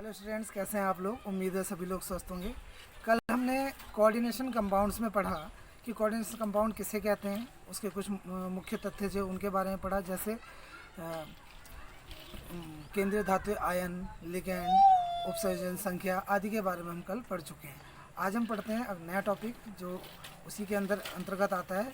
Hello students, कैसे हैं आप लोग। उम्मीद है सभी लोग स्वस्थ होंगे। कल हमने कोऑर्डिनेशन कंपाउंड्स में पढ़ा कि कोऑर्डिनेशन कंपाउंड किसे कहते हैं, उसके कुछ मुख्य तथ्य जो उनके बारे में पढ़ा, जैसे केंद्रीय धातु आयन, लिगैंड, उपसर्जन संख्या आदि के बारे में हम कल पढ़ चुके हैं। आज हम पढ़ते हैं अब नया टॉपिक जो उसी के अंतर्गत आता है।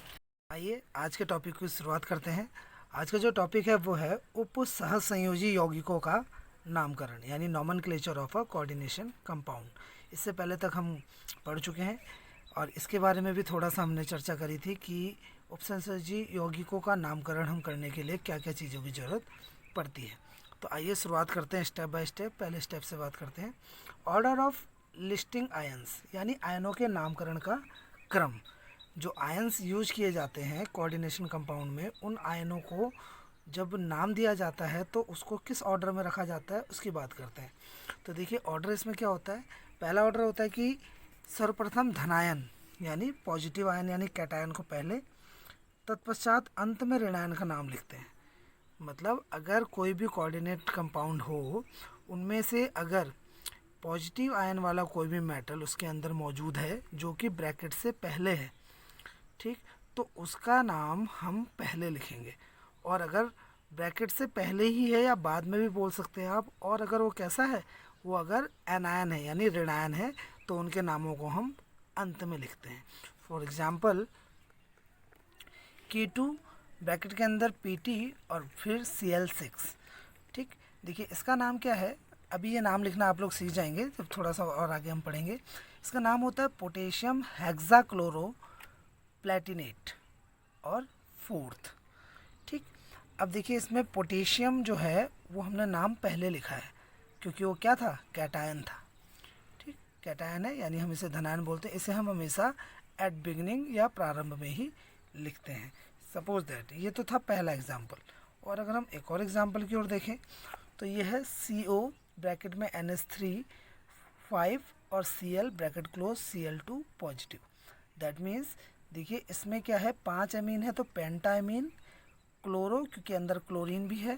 आइए आज के टॉपिक की शुरुआत करते हैं। आज का जो टॉपिक है वो है उपसहसंयोजी यौगिकों का नामकरण, यानी nomenclature of a coordination compound. इससे पहले तक हम पढ़ चुके हैं और इसके बारे में भी थोड़ा सा हमने चर्चा करी थी कि उपसहसंयोजी यौगिकों का नामकरण हम करने के लिए क्या क्या चीज़ों की ज़रूरत पड़ती है। तो आइए शुरुआत करते हैं स्टेप बाय स्टेप। पहले स्टेप से बात करते हैं ऑर्डर ऑफ लिस्टिंग आयंस, यानी आयनों के नामकरण का क्रम। जो आयंस यूज किए जाते हैं कोऑर्डिनेशन कंपाउंड में, उन आयनों को जब नाम दिया जाता है तो उसको किस ऑर्डर में रखा जाता है उसकी बात करते हैं। तो देखिए ऑर्डर इसमें क्या होता है। पहला ऑर्डर होता है कि सर्वप्रथम धनायन यानी पॉजिटिव आयन यानी कैटायन को पहले, तत्पश्चात अंत में ऋणायन का नाम लिखते हैं। मतलब अगर कोई भी कोऑर्डिनेट कंपाउंड हो, उनमें से अगर पॉजिटिव आयन वाला कोई भी मेटल उसके अंदर मौजूद है जो कि ब्रैकेट से पहले है, ठीक, तो उसका नाम हम पहले लिखेंगे। और अगर ब्रैकेट से पहले ही है या बाद में भी बोल सकते हैं आप, और अगर वो कैसा है, वो अगर एनायन है यानी ऋणायन है, तो उनके नामों को हम अंत में लिखते हैं। फॉर एग्जाम्पल K2 ब्रैकेट के अंदर Pt और फिर Cl6, ठीक। देखिए इसका नाम क्या है, अभी ये नाम लिखना आप लोग सीख जाएंगे जब थोड़ा सा और आगे हम पढ़ेंगे। इसका नाम होता है पोटेशियम हेक्साक्लोरो प्लेटिनेट और फोर्थ, ठीक। अब देखिए इसमें पोटेशियम जो है वो हमने नाम पहले लिखा है क्योंकि वो क्या था, कैटायन था, ठीक। कैटायन है यानी हम इसे धनायन बोलते हैं। इसे हम हमेशा एट बिगिनिंग या प्रारंभ में ही लिखते हैं। सपोज दैट ये तो था पहला एग्जाम्पल। और अगर हम एक और एग्जाम्पल की ओर देखें तो ये है CO ब्रैकेट में NH3 5 और Cl bracket close Cl2 positive. That means देखिए इसमें क्या है, 5 अमीन है तो पेंटामीन, क्लोरो क्योंकि अंदर क्लोरीन भी है,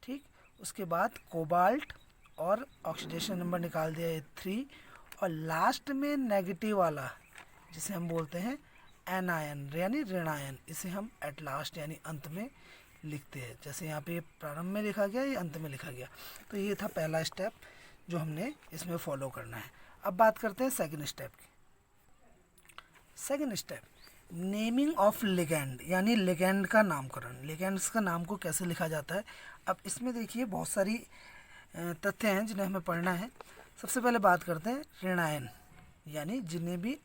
ठीक। उसके बाद कोबाल्ट और ऑक्सीडेशन नंबर निकाल दिया 3, और लास्ट में नेगेटिव वाला जिसे हम बोलते हैं एनायन यानी ऋणायन, इसे हम एट लास्ट यानी अंत में लिखते हैं। जैसे यहाँ पे प्रारंभ में लिखा गया, ये अंत में लिखा गया। तो ये था पहला स्टेप जो हमने इसमें फॉलो करना है। अब बात करते हैं सेकंड स्टेप की। Second step naming of ligand, यानी लिगैंड का नामकरण। लिगैंड्स का नाम को कैसे लिखा जाता है। अब इसमें देखिए बहुत सारी तथ्य हैं जिन्हें हमें पढ़ना है। सबसे पहले बात करते हैं ऋणायन, यानी जिन्हें भी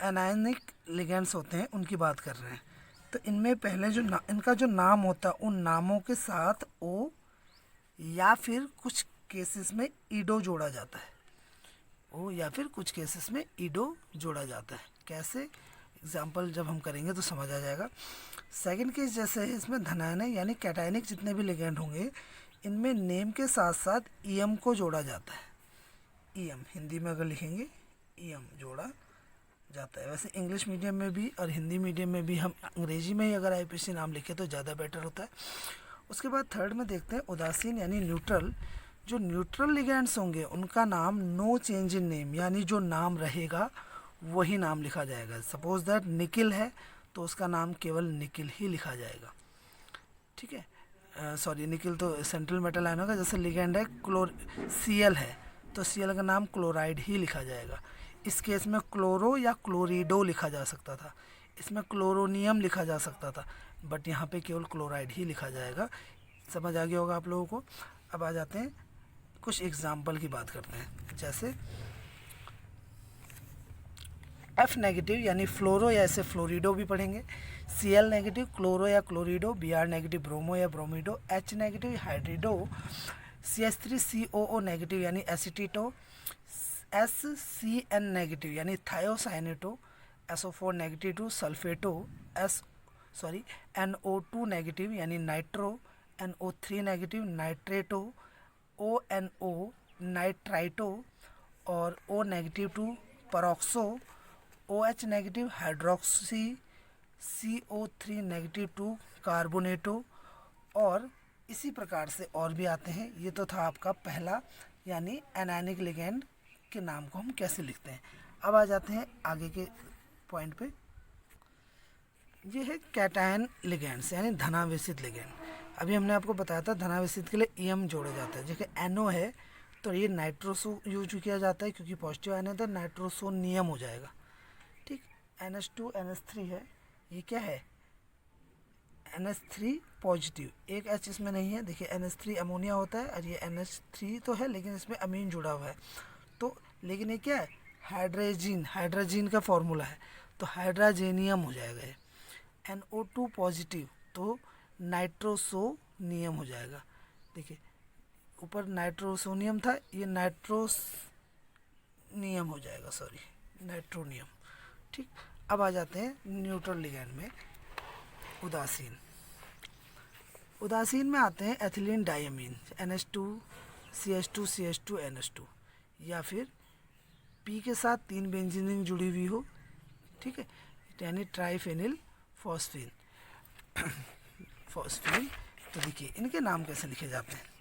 एनायनिक लिगैंड्स होते हैं उनकी बात कर रहे हैं। तो इनमें पहले जो इनका जो नाम होता है, उन नामों के साथ ओ या फिर कुछ केसेस में ईडो जोड़ा जाता है। ओ या फिर कुछ केसेस में ईडो जोड़ा जाता है। कैसे, एग्जाम्पल जब हम करेंगे तो समझ आ जाएगा। सेकंड केस जैसे है, इसमें धनायन यानी कैटायनिक जितने भी लिगैंड होंगे, इनमें नेम के साथ साथ ईएम को जोड़ा जाता है। ईएम हिंदी में अगर लिखेंगे ईएम जोड़ा जाता है। वैसे इंग्लिश मीडियम में भी और हिंदी मीडियम में भी हम अंग्रेजी में ही अगर IPC नाम लिखें तो ज़्यादा बेटर होता है। उसके बाद थर्ड में देखते हैं उदासीन यानी न्यूट्रल। जो न्यूट्रल लिगैंड्स होंगे उनका नाम नो चेंज इन नेम, यानी जो नाम रहेगा वही नाम लिखा जाएगा। सपोज दैट निकिल है तो उसका नाम केवल निकिल ही लिखा जाएगा, ठीक है। सॉरी, निकिल तो सेंट्रल मेटल आयन होगा। जैसे लिगैंड है Cl है तो Cl का नाम क्लोराइड ही लिखा जाएगा। इस केस में क्लोरो या क्लोरिडो लिखा जा सकता था, इसमें क्लोरोनियम लिखा जा सकता था, बट यहाँ पे केवल क्लोराइड ही लिखा जाएगा। समझ आ गया होगा आप लोगों को। अब आ जाते हैं कुछ एग्जाम्पल की बात करते हैं। जैसे F नेगेटिव यानी फ्लोरो या इसे फ्लोरिडो भी पढ़ेंगे। Cl नेगेटिव क्लोरो या क्लोरिडो, Br नेगेटिव ब्रोमो या bromido, H negative hydrido, CH3COO negative यानी एसिटिटो, SCN नेगेटिव यानी thiocyanato, SO4 negative two sulphato, NO2 negative यानी nitro, NO3 negative nitrato, ONO nitrito और O negative two peroxo, OH negative hydroxy, CO3 negative two carbonato और इसी प्रकार से और भी आते हैं। ये तो था आपका पहला, यानी एनायनिक लिगेंड के नाम को हम कैसे लिखते हैं। अब आ जाते हैं आगे के पॉइंट पे। ये है कैटायन लिगेंड्स, यानी धनावेशित लिगेंड। अभी हमने आपको बताया था धनावेशित के लिए ईएम जोड़ा जाता है। जैसे एनओ है तो ये नाइट्रोसो यूज किया जाता है, क्योंकि पॉजिटिव आयन है तो नाइट्रोसोनियम हो जाएगा। ठीक, NH2 NH3 है, ये क्या है, NH3 पॉजिटिव, एक H इसमें नहीं है। देखिए NH3 अमोनिया होता है और ये NH3 तो है लेकिन इसमें अमीन जुड़ा हुआ है। तो लेकिन ये क्या है, हाइड्रोजीन, हाइड्रोजीन का फॉर्मूला है तो हाइड्रोजेनियम हो जाएगा ये। NO2 पॉजिटिव तो नाइट्रोसोनियम हो जाएगा। देखिए ऊपर नाइट्रोसोनियम था, ये नाइट्रोनियम हो जाएगा, सॉरी नाइट्रोनियम। ठीक, अब आ जाते हैं न्यूट्रल लिगेंड में। उदासीन, उदासीन में आते हैं ethylene diamine, NH2 CH2 CH2 NH2, या फिर P के साथ 3 बेंजीन जुड़ी हुई हो। ठीक है, यानी ट्राइफेनिल फॉस्फीन फॉस्फीन। तो देखिए इनके नाम कैसे लिखे जाते हैं।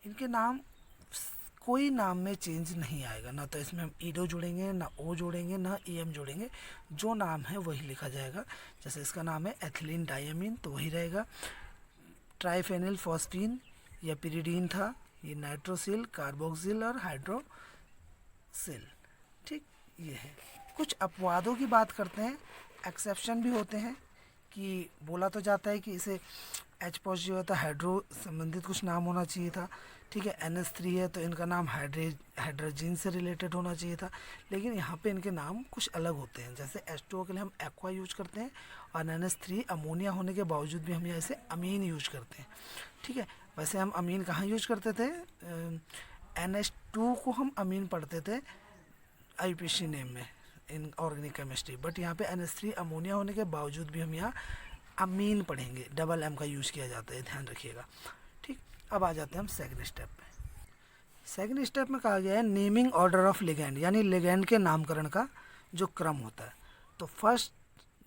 इनके नाम कोई नाम में चेंज नहीं आएगा, ना तो इसमें हम ईडो जोड़ेंगे, ना ओ जोड़ेंगे, ना ईएम जोड़ेंगे। जो नाम है वही लिखा जाएगा। जैसे इसका नाम है एथिलीन डायमीन तो वही रहेगा। ट्राइफेनिल फॉस्फीन या पिरिडीन था, ये नाइट्रोसिल, कार्बोक्सिल और हाइड्रोसिल। ठीक, ये है। कुछ अपवादों की बात करते हैं, एक्सेप्शन भी होते हैं कि बोला तो जाता है कि इसे H पॉजिटिव है तो हाइड्रो संबंधित कुछ नाम होना चाहिए था। ठीक है, NH3 है तो इनका नाम हाइड्रोजीन से रिलेटेड होना चाहिए था, लेकिन यहाँ पे इनके नाम कुछ अलग होते हैं। जैसे H2O के लिए हम एक्वा यूज करते हैं और NH3 अमोनिया होने के बावजूद भी हम यहाँ इसे अमीन यूज करते हैं। ठीक है, वैसे हम अमीन कहाँ यूज करते थे, NH2 को हम अमीन पढ़ते थे IUPAC नेम में इन ऑर्गेनिक केमिस्ट्री, बट यहाँ पे NH3 अमोनिया होने के बावजूद भी हम यहाँ अमीन पढ़ेंगे, डबल M का यूज़ किया जाता है, ध्यान रखिएगा। ठीक, अब आ जाते हैं हम सेकंड स्टेप पे। सेकंड स्टेप में कहा गया है नेमिंग ऑर्डर ऑफ लिगेंड, यानी लिगेंड के नामकरण का जो क्रम होता है। तो first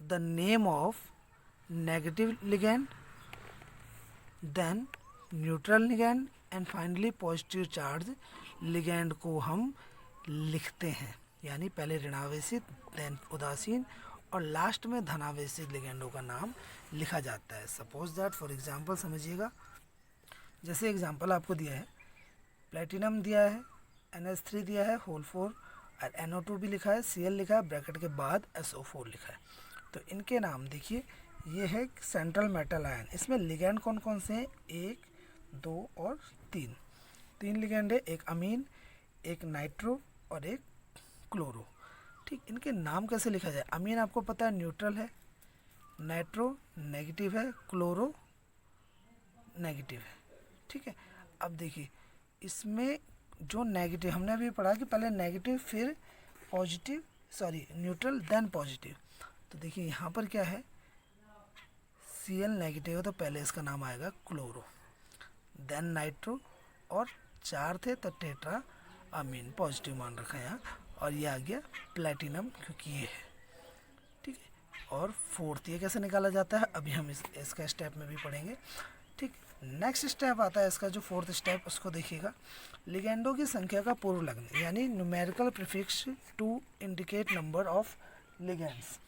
the name of negative ligand, then neutral ligand and finally positive charge ligand को हम लिखते हैं, यानी पहले ऋणावेशित, देन उदासीन और लास्ट में धनावेशित लिगेंडों का नाम लिखा जाता है। सपोज दैट, फॉर एग्जांपल समझिएगा, जैसे एग्जांपल आपको दिया है, प्लेटिनम दिया है, NH3 दिया है होल 4 और NO2 भी लिखा है, Cl लिखा है, ब्रैकेट के बाद SO4 लिखा है। तो इनके नाम देखिए, ये है सेंट्रल मेटल आयन। इसमें लिगेंड कौन कौन से हैं, 1 2 और 3, 3 लिगेंड है, एक अमीन, एक नाइट्रो और एक क्लोरो। ठीक, इनके नाम कैसे लिखा जाए। अमीन आपको पता है न्यूट्रल है, नाइट्रो नेगेटिव है, क्लोरो नेगेटिव है। ठीक है, अब देखिए इसमें जो नेगेटिव हमने अभी पढ़ा कि पहले नेगेटिव फिर positive, sorry neutral then positive. तो देखिए यहाँ पर क्या है, Cl नेगेटिव है तो पहले इसका नाम आएगा क्लोरो, देन नाइट्रो, और 4 थे तो टेट्रा अमीन पॉजिटिव मान रखा है यहाँ, और ये आ गया प्लेटिनम क्योंकि ये है। ठीक है, और 4th ये कैसे निकाला जाता है अभी हम इसका स्टेप में भी पढ़ेंगे। ठीक, नेक्स्ट स्टेप आता है इसका जो 4th स्टेप, उसको देखिएगा। लिगेंडों की संख्या का पूर्व लग्न, यानी numerical prefix to indicate number of ligands.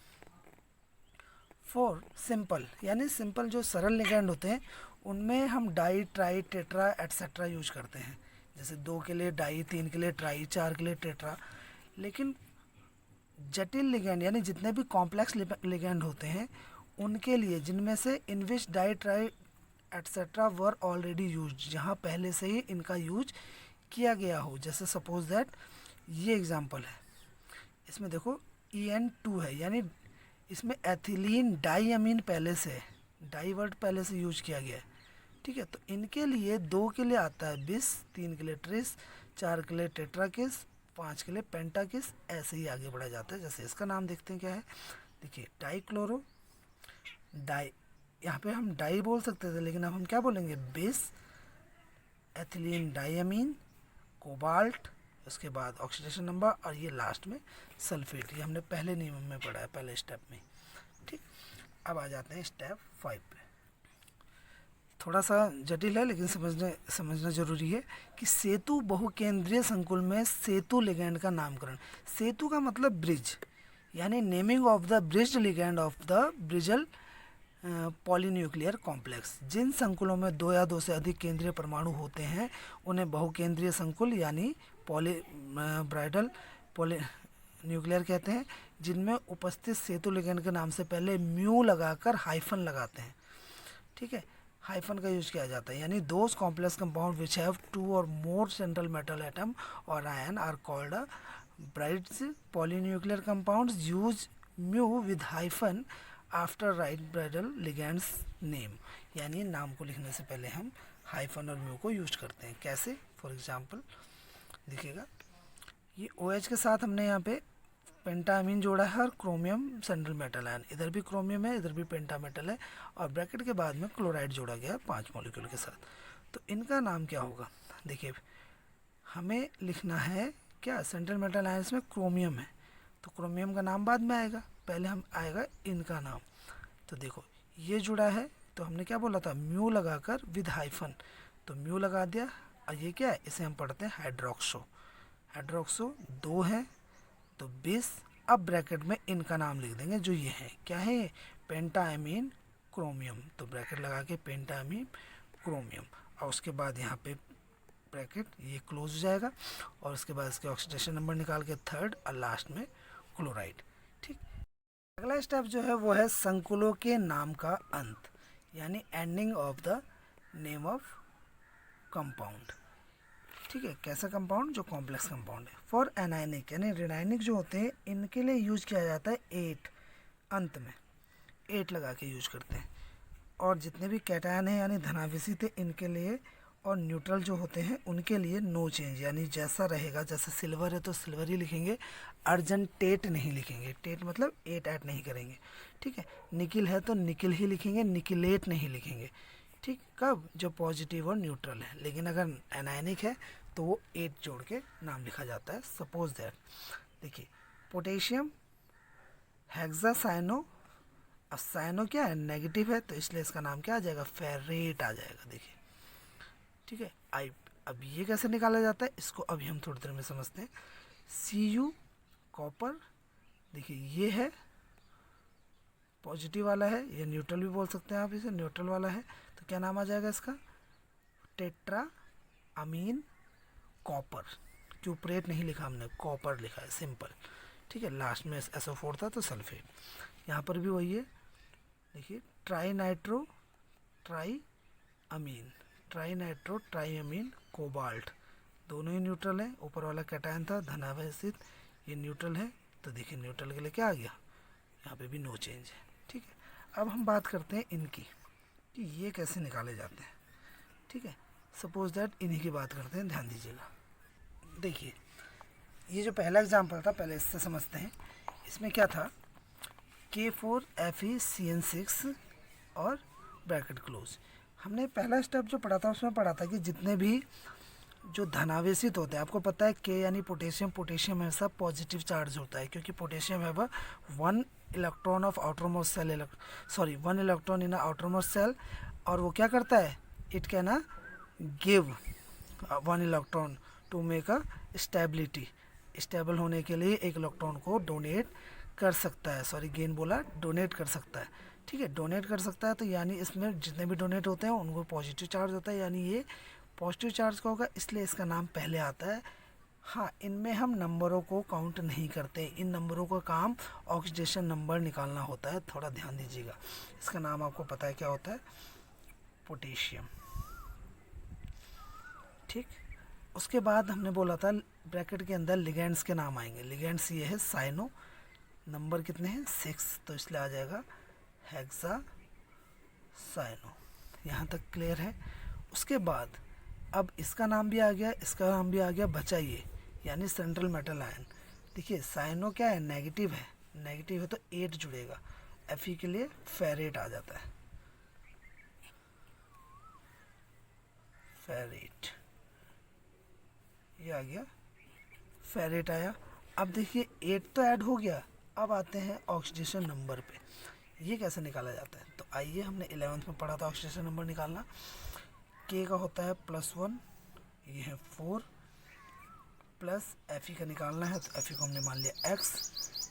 4 simple, यानी सिंपल जो सरल लिगेंड होते हैं उनमें हम di, tri, tetra etcetera use करते हैं। जैसे 2 के लिए डाई, 3 के लिए ट्राई, 4 के लिए टेट्रा। लेकिन जटिल लिगेंड यानी जितने भी कॉम्प्लेक्स लिगेंड होते हैं उनके लिए, जिनमें से in which di, tri etcetera were already use, जहाँ पहले से ही इनका यूज किया गया हो, जैसे सपोज दैट ये एग्जांपल है, इसमें देखो EN2 है, यानी इसमें एथिलीन डाईअमीन पहले से, डाई वर्ड पहले से यूज किया गया है। ठीक है, तो इनके लिए 2 के लिए आता है बिस, 3 के लिए ट्रिस, 4 के लिए टेट्राकिस, 5 के लिए पेंटाकिस, ऐसे ही आगे बढ़ा जाता है। जैसे इसका नाम देखते हैं क्या है, देखिए डाईक्लोरो, डाई, यहाँ पे हम डाई बोल सकते थे लेकिन अब हम क्या बोलेंगे, बिस, एथिलीन डाईअमीन, कोबाल्ट, उसके बाद ऑक्सीडेशन नंबर, और ये लास्ट में सल्फेट। ये हमने पहले नियम में पढ़ा है, पहले स्टेप में। ठीक, अब आ जाते हैं स्टेप 5 पे। थोड़ा सा जटिल है लेकिन समझना जरूरी है कि सेतु बहुकेंद्रीय संकुल में सेतु लिगैंड का नामकरण। सेतु का मतलब ब्रिज, यानी naming of the bridge ligand of the bridged polynuclear complex. जिन संकुलों में दो या दो से अधिक केंद्रीय परमाणु होते हैं उन्हें बहुकेंद्रीय संकुल यानी ब्राइडल पॉली न्यूक्लियर कहते हैं, जिनमें उपस्थित सेतु लिगैंड के नाम से पहले म्यू लगाकर हाइफन लगाते हैं। ठीक है, हाइफन का यूज किया जाता है, यानी those complex compound which have two or more central metal atom or ion are called bridged polynuclear compounds use mu with hyphen after right bridging ligands name. यानी नाम को लिखने से पहले हम हाइफन और म्यू को यूज करते हैं। कैसे? फॉर एग्जांपल देखिएगा, ये OH के साथ हमने यहाँ पे पेंटामीन जोड़ा है और क्रोमियम सेंट्रल मेटल आयन, इधर भी क्रोमियम है इधर भी पेंटा मेटल है, और ब्रैकेट के बाद में क्लोराइड जोड़ा गया है 5 मॉलिक्यूल के साथ। तो इनका नाम क्या होगा? देखिए, हमें लिखना है क्या, सेंट्रल मेटल आयंस में क्रोमियम है तो क्रोमियम का नाम बाद में आएगा, पहले हम आएगा इनका नाम। तो देखो ये जुड़ा है तो हमने क्या बोला था, म्यू लगाकर विद हाइफन, तो म्यू लगा दिया। और ये क्या है, इसे हम पढ़ते हैं हाइड्रोक्सो। हाइड्रोक्सो 2 है तो 20। अब ब्रैकेट में इनका नाम लिख देंगे जो ये है, क्या है ये, पेंटामीन क्रोमियम, तो ब्रैकेट लगा के पेंटामीन क्रोमियम, और उसके बाद यहाँ पे ब्रैकेट ये क्लोज हो जाएगा, और उसके बाद इसके ऑक्सीडेशन नंबर निकाल के 3rd और लास्ट में क्लोराइड। ठीक, अगला स्टेप जो है वो है संकुलों के नाम का अंत, यानी ending of the name of compound. ठीक है, कैसा कंपाउंड, जो कॉम्प्लेक्स कंपाउंड है। फॉर एनायनिक यानी ऋणायनिक जो होते हैं इनके लिए यूज किया जाता है 8, अंत में 8 लगा के यूज करते हैं। और जितने भी कैटायन हैं यानी धनावेशित है इनके लिए, और न्यूट्रल जो होते हैं उनके लिए नो चेंज, यानी जैसा रहेगा। जैसे सिल्वर है तो सिल्वर ही लिखेंगे, अर्जेंटेट नहीं लिखेंगे, टेट मतलब 8 ऐड नहीं करेंगे। ठीक है, निकिल है तो निकिल ही लिखेंगे, निकिलेट नहीं लिखेंगे। ठीक, कब, जो पॉजिटिव और न्यूट्रल है। लेकिन अगर एनायनिक है तो वो 8 जोड़ के नाम लिखा जाता है। सपोज दैट, देखिए पोटेशियम हेक्सासाइनो, अब साइनो क्या है, नेगेटिव है, तो इसलिए इसका नाम क्या आ जाएगा, फेरेट आ जाएगा। देखिए, ठीक है। अब ये कैसे निकाला जाता है इसको अभी हम थोड़ी देर में समझते हैं। Cu कॉपर, देखिए ये है पॉजिटिव वाला है, ये न्यूट्रल भी बोल सकते हैं आप इसे, न्यूट्रल वाला है, तो क्या नाम आ जाएगा इसका, टेट्रा अमीन कॉपर। क्यूपरेट नहीं लिखा हमने, कॉपर लिखा है, सिंपल। ठीक है, लास्ट में SO4 था तो सल्फेट। यहाँ पर भी वही है, देखिए ट्राई नाइट्रो ट्राई अमीन, ट्राई नाइट्रो ट्राई अमीन कोबाल्ट, दोनों ही न्यूट्रल है। ऊपर वाला कैटायन था धनावेशित, ये न्यूट्रल है, तो देखिए न्यूट्रल के लिए क्या आ गया, यहाँ पे भी नो चेंज है। ठीक है, अब हम बात करते हैं इनकी कि ये कैसे निकाले जाते हैं। ठीक है, सपोज दैट इन्हीं की बात करते हैं, ध्यान दीजिएगा। देखिए ये जो पहला एग्जाम्पल था पहले इससे समझते हैं। इसमें क्या था, K4FeCN6 और ब्रैकेट क्लोज। हमने पहला स्टेप जो पढ़ा था उसमें पढ़ा था कि जितने भी जो धनावेशित होते हैं, आपको पता है K यानी पोटेशियम, पोटेशियम हमेशा पॉजिटिव चार्ज होता है क्योंकि पोटेशियम है वह 1 electron of outermost shell, 1 electron in outermost shell, और वो क्या करता है, it can give 1 electron to make a stability, stable होने के लिए 1 इलेक्ट्रॉन को डोनेट कर सकता है, सॉरी गेन बोला, डोनेट कर सकता है। ठीक है, डोनेट कर सकता है, तो यानी इसमें जितने भी डोनेट होते हैं उनको पॉजिटिव चार्ज होता है, यानी ये पॉजिटिव चार्ज का होगा, इसलिए इसका नाम पहले आता है। हाँ, इनमें हम नंबरों को काउंट नहीं करते, इन नंबरों का काम ऑक्सीडेशन नंबर निकालना होता है, थोड़ा ध्यान दीजिएगा। इसका नाम आपको पता है क्या होता है, पोटेशियम। ठीक, उसके बाद हमने बोला था ब्रैकेट के अंदर लिगेंड्स के नाम आएंगे। लिगेंड्स ये है साइनो, नंबर कितने हैं 6, तो इसलिए आ जाएगा हेक्सा साइनो। यहाँ तक क्लियर है। उसके बाद अब इसका नाम भी आ गया, इसका नाम भी आ गया, बचा ये यानी सेंट्रल मेटल आयन। देखिए साइनो क्या है, नेगेटिव है, नेगेटिव है तो 8 जुड़ेगा, Fe के लिए फेरेट आ जाता है, फेरेट, ये आ गया, फेरेट आया। अब देखिए 8 तो ऐड हो गया, अब आते हैं ऑक्सीडेशन नंबर पे। ये कैसे निकाला जाता है? तो आइए, हमने 11th में पढ़ा था ऑक्सीडेशन नंबर निकालना। के का होता है +1, ये है 4, प्लस एफ का निकालना है तो एफ को हमने मान लिया x।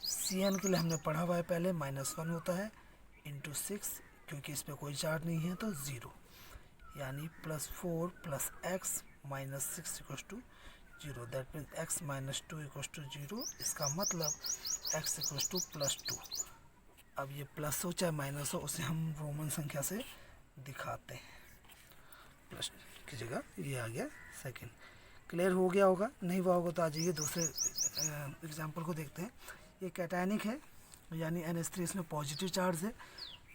सी एन के लिए हमने पढ़ा हुआ है पहले, -1 होता है इंटू 6, क्योंकि इस पर कोई चार्ज नहीं है तो 0, यानी +4 + x - 6 = 0। That means x - 2 = 0। इसका मतलब x = +2। अब ये प्लस हो चाहे माइनस हो, उसे हम रोमन संख्या से दिखाते हैं। प्लस की जगह ये आ गया सेकंड। क्लियर हो गया होगा, नहीं हुआ होगा तो आ जाइए दूसरे एग्जाम्पल को देखते हैं। ये कैटायनिक है, यानी NH3 इसमें पॉजिटिव चार्ज है।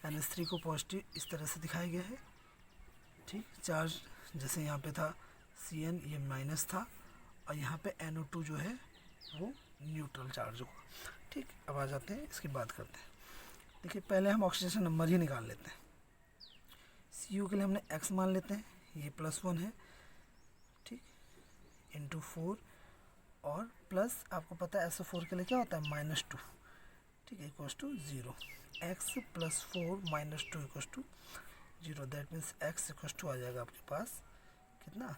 NH3 को पॉजिटिव इस तरह से दिखाया गया है, ठीक। चार्ज जैसे यहाँ पे था Cn, ये माइनस था, और यहाँ पे NO2 जो है वो न्यूट्रल चार्ज होगा, ठीक। अब आ जाते हैं, इसकी बात करते हैं। देखिए, पहले हम ऑक्सीडेशन नंबर ही निकाल लेते हैं। Cu के लिए हमने x मान लेते हैं, ये +1 है, ठीक, इंटू 4, और प्लस आपको पता है SO4 के लिए क्या होता है -2, ठीक है, = 0। x + 4 - 2 = 0। दैट मीन्स x = आ जाएगा आपके पास कितना,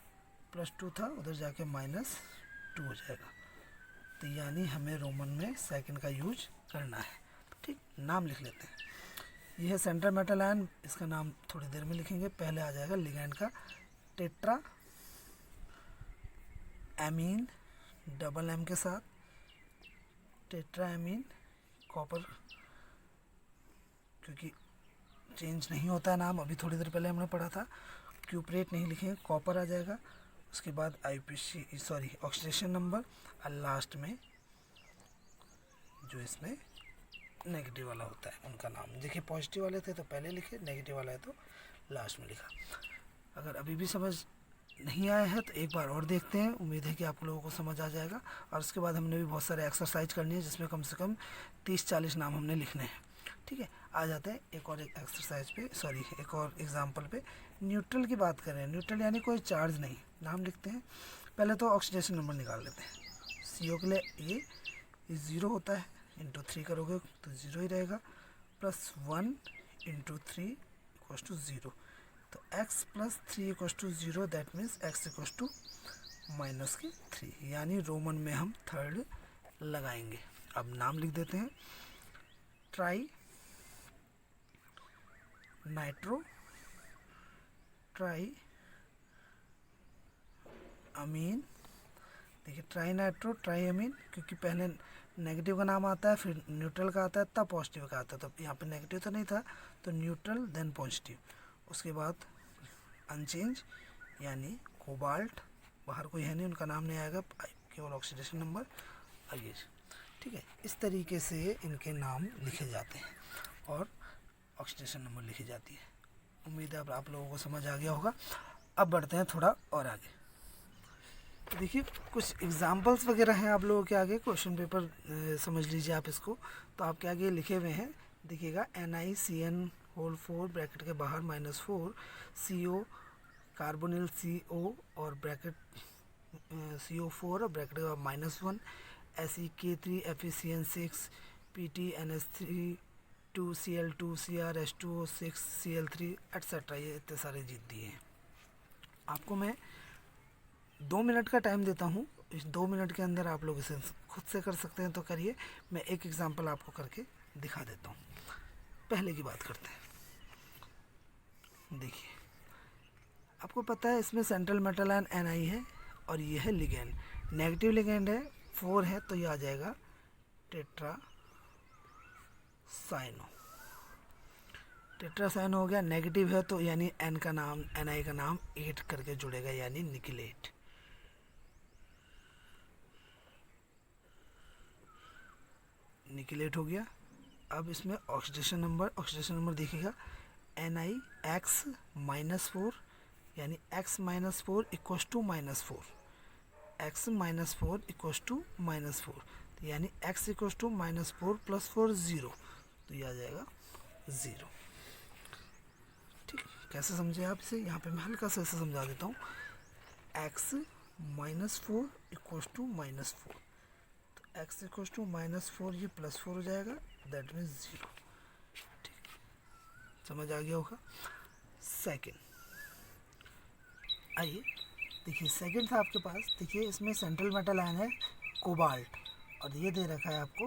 +2 था, उधर जाके -2 हो जाएगा। तो यानी हमें रोमन में सेकंड का यूज करना है, ठीक। नाम लिख लेते हैं। यह है सेंट्रल मेटल आयन, इसका नाम थोड़ी देर में लिखेंगे। पहले आ जाएगा लिगैंड का टेट्रा एमीन, डबल एम के साथ, टेट्रा एमीन कॉपर, क्योंकि चेंज नहीं होता है नाम, अभी थोड़ी देर पहले हमने पढ़ा था। क्यूपरेट नहीं लिखेंगे, कॉपर आ जाएगा। उसके बाद ऑक्सीडेशन नंबर, और लास्ट में जो इसमें नेगेटिव वाला होता है उनका नाम। देखिए, पॉजिटिव वाले थे तो पहले लिखे, नेगेटिव वाला है तो लास्ट में लिखा। अगर अभी भी समझ नहीं आया है तो एक बार और देखते हैं, उम्मीद है कि आप लोगों को समझ आ जाएगा। और उसके बाद हमने भी बहुत सारे एक्सरसाइज करनी है, जिसमें कम से कम 30-40 नाम हमने लिखने हैं, ठीक है। आ जाते हैं एक और एक्सरसाइज पे, एक और एग्जाम्पल पे। न्यूट्रल की बात करें, न्यूट्रल यानी कोई चार्ज नहीं। नाम लिखते हैं, पहले तो ऑक्सीडेशन नंबर निकाल लेते हैं। CO के लिए ये 0 होता है, इंटू 3 करोगे तो 0 ही रहेगा, +1 × 3 = 0। तो x + 3 = 0। दैट मीन्स x = -3, यानी रोमन में हम थर्ड लगाएंगे। अब नाम लिख देते हैं, ट्राई नाइट्रो ट्राई अमीन। देखिए, ट्राई नाइट्रो ट्राई अमीन, क्योंकि पहले नेगेटिव का नाम आता है, फिर न्यूट्रल का आता है, तब पॉजिटिव का आता है। तो यहाँ पे नेगेटिव तो नहीं था, तो न्यूट्रल देन पॉजिटिव। उसके बाद अनचेंज यानी कोबाल्ट, बाहर कोई है नहीं, उनका नाम नहीं आएगा, केवल ऑक्सीडेशन नंबर आइए, ठीक है। इस तरीके से इनके नाम लिखे जाते हैं और ऑक्सीडेशन नंबर लिखी जाती है। उम्मीद है अब आप लोगों को समझ आ गया होगा। अब बढ़ते हैं थोड़ा और आगे। देखिए, कुछ एग्जाम्पल्स वगैरह हैं आप लोगों के आगे, क्वेश्चन पेपर समझ लीजिए आप इसको। तो आपके आगे लिखे हुए हैं, देखिएगा, NiCN4 ब्रैकेट के बाहर -4, CO कार्बोनिल CO और ब्रैकेट CO4 और ब्रैकेट के बाद -1, SeK3 FeCN6 PT NH3 Cl2 CrH2O6 Cl3 etcetera. ये इतने सारे जीत दिए हैं। आपको मैं 2 मिनट का टाइम देता हूँ, इस 2 मिनट के अंदर आप लोग इसे खुद से कर सकते हैं तो करिए। मैं एक एग्जांपल आपको करके दिखा देता हूँ। पहले की बात करते हैं। देखिए, आपको पता है इसमें सेंट्रल मेटल आयन Ni है, और ये है लिगेंड, नेगेटिव लिगेंड है, 4 है, तो ये आ जाएगा टेट्रासाइनो। टेट्रासाइनो हो गया, नेगेटिव है तो यानी Ni का नाम 8 करके जुड़ेगा, यानी निकलेट। निकलेट हो गया। अब इसमें ऑक्सीडेशन नंबर देखिएगा, NiX -4, यानी x - 4 = -4, x - 4 = -4, तो यानी x = -4 + 4 0, तो ये आ जाएगा 0, ठीक। कैसे समझे आप इसे? यहाँ पे मैं हल्का सा इसे समझा देता हूँ। x - 4 = -4, तो x = -4, ये +4 हो जाएगा, दैट मीन्स 0, ठीक। समझ आ गया होगा। सेकंड, आइए देखिए सेकंड था आपके पास। देखिए इसमें सेंट्रल मेटल आयन है कोबाल्ट, और ये दे रखा है आपको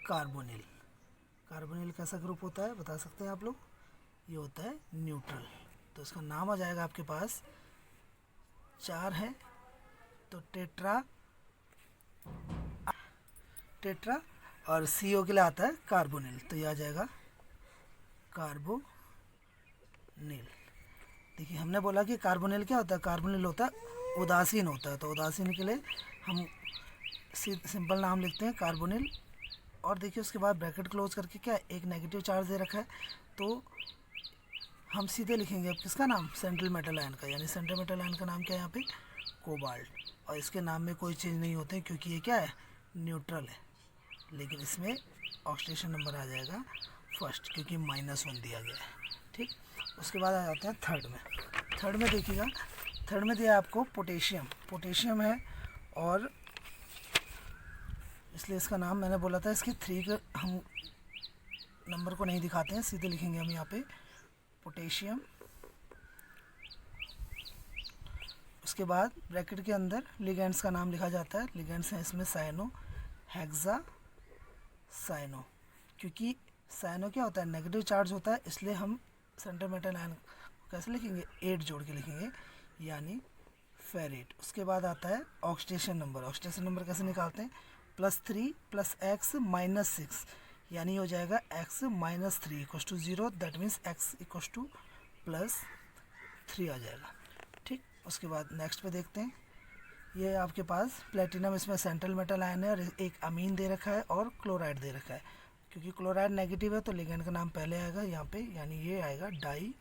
कार्बोनिल। कार्बोनिल कैसा ग्रुप होता है बता सकते हैं आप लोग? ये होता है न्यूट्रल। तो इसका नाम आ जाएगा आपके पास, 4 है तो टेट्रा, टेट्रा, और CO के लिए आता है कार्बोनिल, तो ये आ जाएगा कार्बोनिल। देखिए हमने बोला कि कार्बोनिल क्या होता है, कार्बोनिल होता है उदासीन होता है, तो उदासीन के लिए हम सिंपल नाम लिखते हैं कार्बोनिल। और देखिए उसके बाद ब्रैकेट क्लोज करके क्या एक नेगेटिव चार्ज दे रखा है, तो हम सीधे लिखेंगे अब किसका नाम, सेंट्रल मेटल आयन का, यानी सेंट्रल मेटल आयन का नाम क्या है यहाँ पे, कोबाल्ट। और इसके नाम में कोई चेंज नहीं होते क्योंकि ये क्या है, न्यूट्रल है, लेकिन इसमें ऑक्सीडेशन नंबर आ जाएगा फर्स्ट क्योंकि -1 दिया गया है। ठीक, उसके बाद आ जाते हैं थर्ड में। थर्ड में देखिएगा, थर्ड में दिया आपको पोटेशियम, पोटेशियम है, और इसलिए इसका नाम मैंने बोला था, इसके 3 का हम नंबर को नहीं दिखाते हैं, सीधे लिखेंगे हम यहाँ पे पोटेशियम। उसके बाद ब्रैकेट के अंदर लिगेंड्स का नाम लिखा जाता है, लिगेंड्स हैं इसमें साइनो, हेक्सा, साइनो। क्योंकि साइनो क्या होता है, नेगेटिव चार्ज होता है, इसलिए हम सेंट्रल मेटल आयन कैसे लिखेंगे, 8 जोड़ के लिखेंगे, यानी फेरेट। उसके बाद आता है ऑक्सीडेशन नंबर। ऑक्सीडेशन नंबर कैसे निकालते हैं, +3 + x - 6, यानी हो जाएगा x - 3 = 0, दैट मीन्स x = +3 आ जाएगा। ठीक, उसके बाद नेक्स्ट पे देखते हैं, ये आपके पास प्लेटिनम, इसमें सेंट्रल मेटल आयन है, और एक अमीन दे रखा है और क्लोराइड दे रखा है। क्योंकि क्लोराइड नेगेटिव है तो लिगेंड का नाम पहले आएगा यहाँ पे, यानी ये आएगा डाई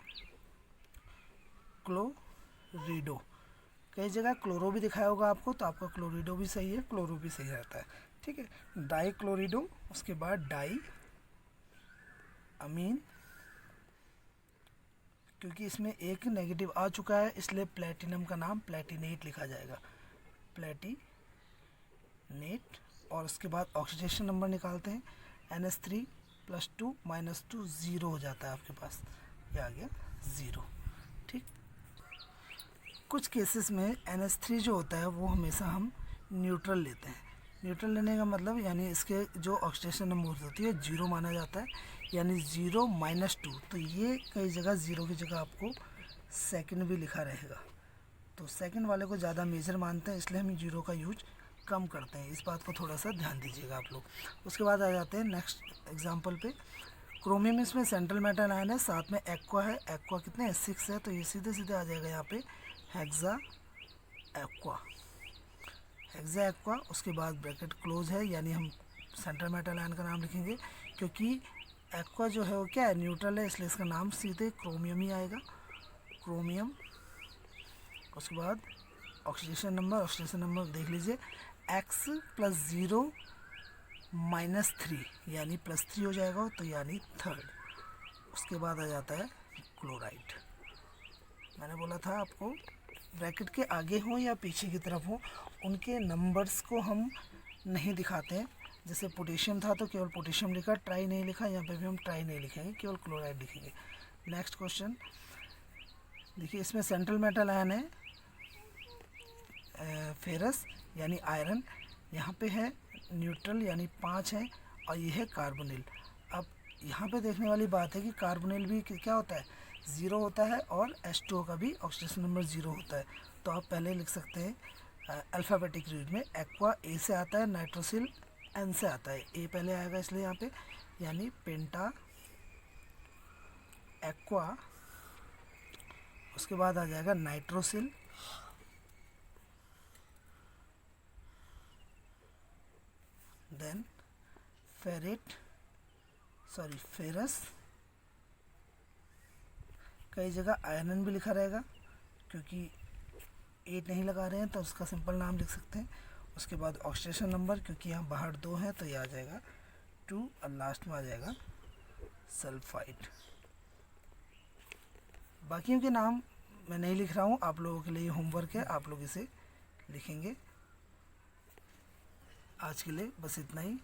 क्लोरिडो। कई जगह क्लोरो भी दिखाया होगा आपको, तो आपका क्लोरिडो भी सही है, क्लोरो भी सही रहता है। ठीक है, डाई क्लोरिडो। उसके बाद डाई अमीन, क्योंकि इसमें एक नेगेटिव आ चुका है इसलिए प्लेटिनम का नाम प्लेटिनेट लिखा जाएगा, प्लेटिनेट। और उसके बाद ऑक्सीडेशन नंबर निकालते हैं, NH3 + 2 - 2 0 हो जाता है आपके पास, ये आ गया 0। ठीक, कुछ केसेस में NH3 जो होता है वो हमेशा हम न्यूट्रल लेते हैं। न्यूट्रल लेने का मतलब यानी इसके जो ऑक्सीडेशन नंबर होती है 0 माना जाता है, यानी 0 - 2। तो ये कई जगह 0 की जगह आपको सेकंड भी लिखा रहेगा, तो सेकंड वाले को ज़्यादा मेजर मानते हैं, इसलिए हम 0 का यूज कम करते हैं। इस बात को थोड़ा सा ध्यान दीजिएगा आप लोग। उसके बाद आ जाते हैं नेक्स्ट एग्जांपल पे। क्रोमियम इसमें सेंट्रल मेटल आयन है, साथ में एक्वा है, एक्वा कितने हैं, 6 है, तो ये सीधे सीधे आ जाएगा यहाँ पे हेक्सा एक्वा, हेक्सा एक्वा। उसके बाद ब्रैकेट क्लोज है, यानी हम सेंट्रल मेटल आयन का नाम लिखेंगे, क्योंकि एक्वा जो है वो क्या है, न्यूट्रल है, इसलिए इसका नाम सीधे क्रोमियम ही आएगा, क्रोमियम। उसके बाद ऑक्सीडेशन नंबर, ऑक्सीडेशन नंबर देख लीजिए, x + 0 - 3, यानी +3 हो जाएगा, तो यानी थर्ड। उसके बाद आ जाता है क्लोराइड। मैंने बोला था आपको ब्रैकेट के आगे हो या पीछे की तरफ हो, उनके नंबर्स को हम नहीं दिखाते हैं। जैसे पोटेशियम था तो केवल पोटेशियम लिखा, ट्राई नहीं लिखा, यहाँ पे भी हम ट्राई नहीं लिखेंगे, केवल क्लोराइड लिखेंगे। नेक्स्ट क्वेश्चन देखिए, इसमें सेंट्रल मेटल आयन है फेरस यानी आयरन, यहाँ पे है न्यूट्रल यानी 5 है, और ये है कार्बोनिल। अब यहाँ पे देखने वाली बात है कि कार्बोनिल भी क्या होता है, 0 होता है, और H2O का भी ऑक्सीडेशन नंबर 0 होता है। तो आप पहले लिख सकते हैं अल्फ़ाबेटिक रीड में, एक्वा A से आता है, नाइट्रोसिल N से आता है, A पहले आएगा इसलिए यहाँ पे, यानी पेंटा एक्वा। उसके बाद आ जाएगा नाइट्रोसिल, देन फेरस। कई जगह आयरन भी लिखा रहेगा, क्योंकि 8 नहीं लगा रहे हैं तो उसका सिंपल नाम लिख सकते हैं। उसके बाद ऑक्सीडेशन नंबर, क्योंकि यहाँ बाहर 2 हैं तो ये आ जाएगा 2, और लास्ट में आ जाएगा सल्फाइड। बाकियों के नाम मैं नहीं लिख रहा हूँ, आप लोगों के लिए होमवर्क है, आप लोग इसे लिखेंगे। आज के लिए बस इतना ही।